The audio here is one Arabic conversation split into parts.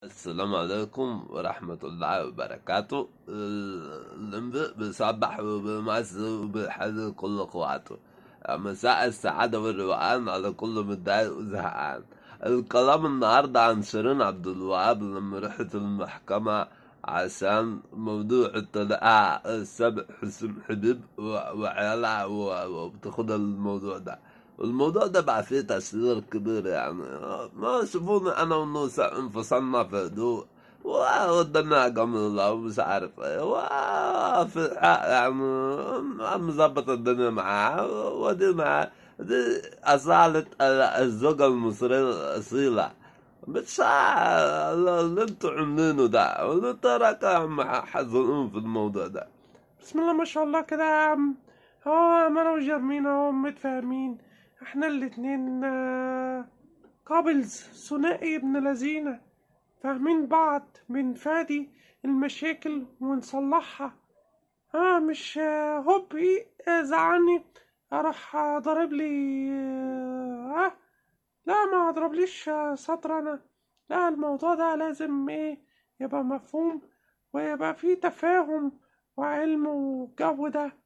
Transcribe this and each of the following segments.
السلام عليكم ورحمة الله وبركاته. الانبياء بيسبح وبيمثل وبيحل كل قواته. مساء السعادة والروقان على كل متضايق وزهقان. الكلام النهاردة عن شيرين عبد الوهاب لما رحت المحكمة عشان موضوع الطلاق السبع حسن حبيب وعيالها وبتاخد الموضوع ده. الموضوع ده بقى فيه تأثير كبير يعني. ما شوفوني انا والنوسة انفصلنا في هدوء وقدامنا جميل الله ومش عارف ايه وفي الحق يعني عم مظبط الدنيا معاه ودي معاه. دي أصالة الزوجة المصرية الأصيلة. مش اللي انتوا عاملينه ده واللي تراك يا عم حزنون في الموضوع ده. بسم الله ما شاء الله كده يا عم. هو ما انا وجرمين اهو متفاهمين. احنا الاتنين كابلز ثنائي ابن لذينة، فاهمين بعض، بنفادي المشاكل ونصلحها. مش هوب ايه زعلني اروح ضارب لي. لا ما ضربليش سطر انا. لا الموضوع ده لازم ايه يبقى مفهوم، ويبقى فيه تفاهم وعلم والجو ده.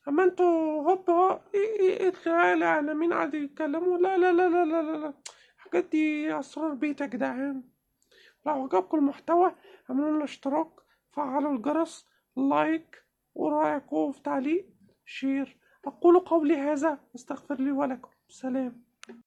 اما انتوا هوب هو ايه الخيال يعني مين قاعد يتكلموا؟ لا لا لا لا لا لا لا. الحاجات دي اسرار بيت يا جدعان. لو عجبكم المحتوى اعملوا لنا اشتراك، فعلوا الجرس، لايك، ورأيكم في تعليق، شير. اقول قولي هذا استغفر لي ولكم. سلام.